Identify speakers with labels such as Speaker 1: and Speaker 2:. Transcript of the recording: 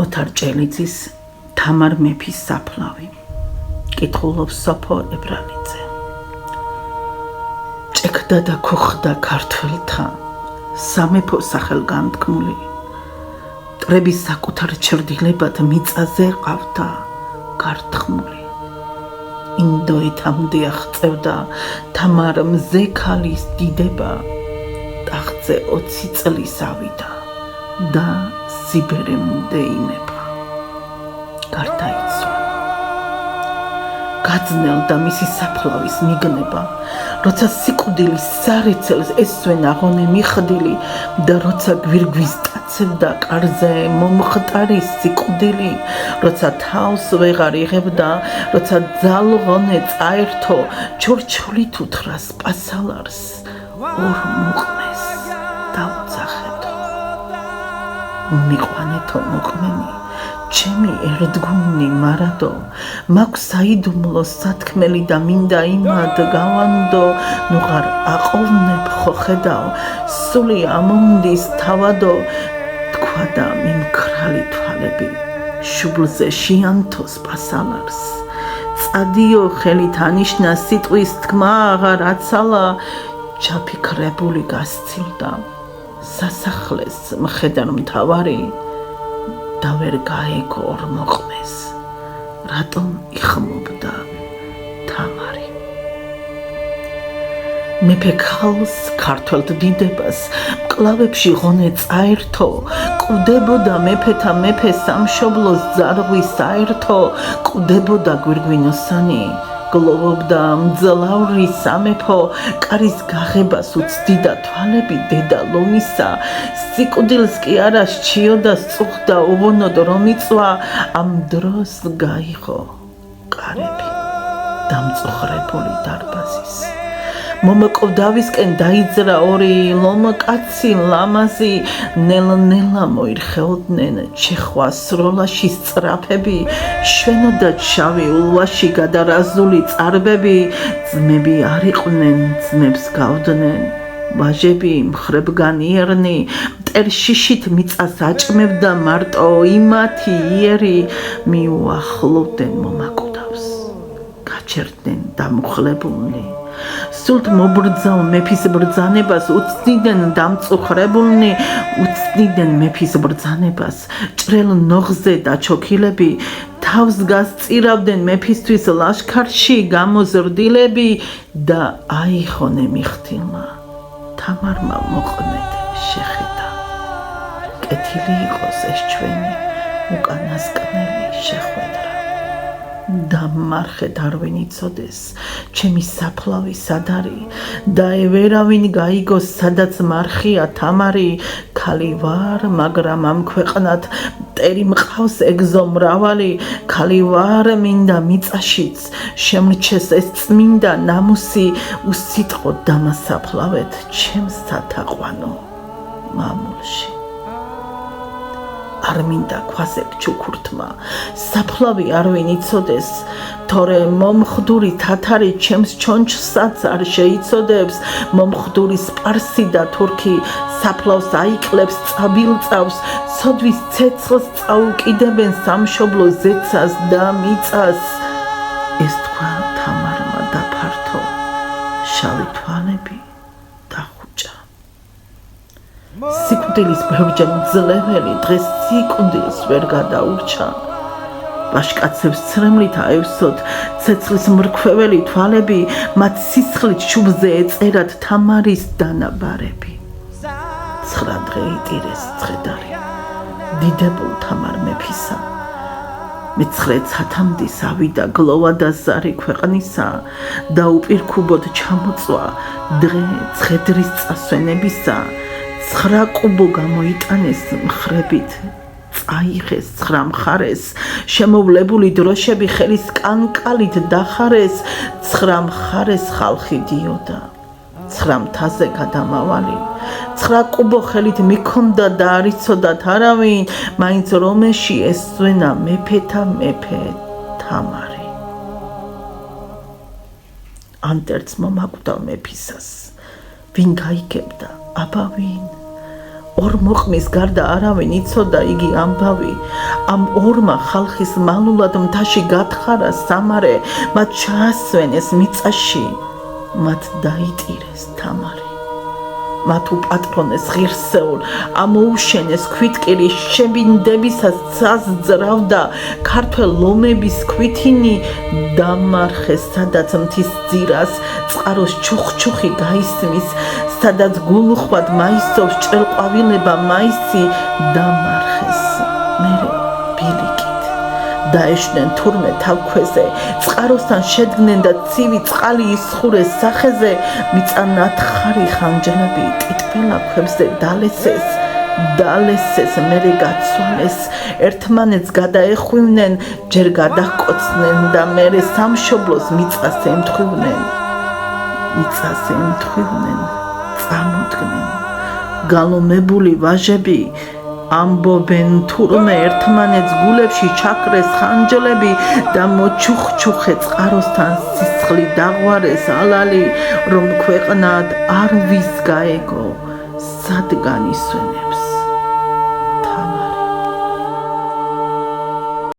Speaker 1: ოთარ ჭელიძის თამარ მეფის საფლავი. კითხულობს სოფო ებრალიძე. ჭექდა და ქოხდა ქართველთა სამეფო სახელგანთქმული. მტრების საკუთარ ჩრდილებად მიწაზე ყავდა გართხმული. ინდოეთამდე აღწევდა თამარ მზე ქალის დიდება. ტახტზე 20 წლის ავიდა და სიბერემდე ინება. გარდაიცვალა. გაძნელდა მისი საფლავის მიგნება, როცა სიკვდილის სარეცელს ესვენ აღონე მიხდილი და როცა გვირგვის ტაცებდა კარზე მომხტარი სიკვდილი, როცა თავს ვეღარ იღებდა, როცა ძალღონე წაერთო, ჩორჩოლით უთხრა სპასალარს, ორ მოყმეს დავძახეთო. მიყვანეთო მოყმენი, ჩემი ერთგუნი მარადო, მაქვს საიდუმლო სათქმელი და მინდა იმად გავანდო, ნუღარ აყოვნებ ხოხედავ, სული ამონდის თავადო, თქვა და მიმქრალი თვალები, შუბლზე შიანთო სპასალარს. წადიო ხელით ანიშნა სიტყვის თქმა აღარ აცალა, ჩაფიქრებული გასცილდა, სასახლეს მხედარ მთავარი, და ვერ გაეგო ორ მოყმეს, რატომ იხმობდა თამარი. მეფე ქალს ქართველთ დიდებას მკლავებში ღონე წაერთო, კვდებოდა მეფეთა მეფე სამშობლოს ძარღვი საერთო, კვდებოდა გვირგვინოსანი, გლოვობდა მძლავრი სამეფო, კარის გაღებას უცდიდა თვალები დედა ლომისა, სიკვდილს კი არა სჩიოდა სწუხდა უღონოდ რომ იწვა, ამ დროს გაიღო კარები დამწუხრებული დარბაზის. მომკვდავისკენ დაიძრა ორი ლომკაცი ლამაზი, ნელ-ნელა მოირხეოდნენ ჩეხვა სროლაში სწრაფები, შვენოდათ შავი ულვაში გადარაზული წარბები, ძმები არ იყვნენ, ძმებს გავდნენ, ვაჟები მხრებგანიერნი, მტერშიშით მიწას აჭმევდა მარტო იმათი იერი, მიუახლოვდნენ მომაკვდავს, გაჩერდნენ დამუხლებულნი. სულთ მობრძალ მეფის ბრძანებას უცდიდნენ დამწუხრებულნი, უცდიდნენ მეფის ბრძანებას, ჭრელ ნოღზე დაჩოქილები, თავს გასწირავდნენ მეფისთვის ლაშქარში გამოზრდილები და აიხონე მიხთილმა, თამარმა მოყმედ შეხედა. კეთილი იყოს ეს ჩვენი უკანასკნელი შეხვედრა. და მარხეთ არ ვინიცოდეს, ჩემი საფლავი სად არის და ვერავინ გაიგოს სადაც მარხია თამარი, ქალი ვარ, მაგრამ ამ ქვეყნად მტერი მყავს ეგზო მრავალი, ქალი ვარ, მინდა მიწაშიც შემრჩეს ეს წმინდა ნამუსი, უსიტყვოდ დამასაფლავეთ ჩემს სათაყვანო მამულში. არ მინდა ქვასებ ჩუქურთმა, საფლავი არ ვინიცოდეს, თორე მომხდური თათარი ჩემს ჩონჩსაც არ შეიცოდებს, მომხდური სპარსი და თურქი საფლავს აიკლებს წაბილწავს, ცოდვის ცეცხლს წაუკიდებენ სამშობლო ზეცას და მიწას. ეს თქვა თამარმა დაფართო, შავი თვალები დახუჭა. სიკვდილის ბევრჯერ მძლეველი დღეს სიკვდილს ვერ გადაურჩა. ვაშკაცებს ცრემლით აევსოთ ცეცხლის მრქვეველი თვალები, მათ სისხლით შუბზე ეწერათ თამარის დანაბარები. 9 დღე იტირეს ცხედარი დიდებულ თამარ მეფისა. მე-9 ცათამდის ავიდა გლოვა და ზარი ქვეყნისა და უპირქუბოდ ჩამოწვა დღე ცხედრის წასვენებისა. 9 კუბო გამოიტანეს მხრებით, წაიღეს 9 მხარეს, შემოვლებული დროშები ხელის კანკალით დახარეს, 9 მხარეს ხალხი დიოდა, 9 მთაზე გადამავალი, 9 კუბო ხელით მიქონდა და არ იცოდათ არავინ, მაინც რომეში ესვენა მეფეთა მეფე თამარი. ანტერც მომაკვდავ მეფისას, ვინ გაიგებდა, აბა ვინ? ორ მოყმის გარდა არავინ იცოდა იგი ამბავი. ამ ორმა ხალხის მალულად მთაში გათხარა სამარე, მათ ჩაასვენეს მიწაში, მათ დაიტირეს თამარი. მათ უპატრონეს ღირსეულ, ამოუშენეს ქვითკირი, შებინდებისას საზძრავდა, ქართველ ლომების ქვითინი დამარხეს, სადაც მთის ძირას წყაროს ჩუხჩუხი გაისმის, სადაც გულუხვად მაისობს ჭრელყვავილება მაისი დამარხეს. მერე ბილიკით დაეშნენ თურმე თავქვეზე, წყაროსთან შედგნენ და ცივი წყალი ისხურეს სახეზე, მიწა ნათხარი ხანჯალები ტიტველა ქვებზე დალესეს, მერე გაცვალეს, ერთმანეთს გადაეხვივნენ, ჯერ გადაჰკოცნენ და მერე სამშობლოს მიწას ემთხვივნენ, წამოდგნენ. გალომებული ვაჟები ამბობენ თურმე, ერთმანეთს გულებში ჩაქრეს ხანჯლები და მოჩუხჩუხე წყაროსთან სისხლი დაღვარეს ალალი, რომ ქვეყნად არ ვის გაეგო, სად განისვენებს.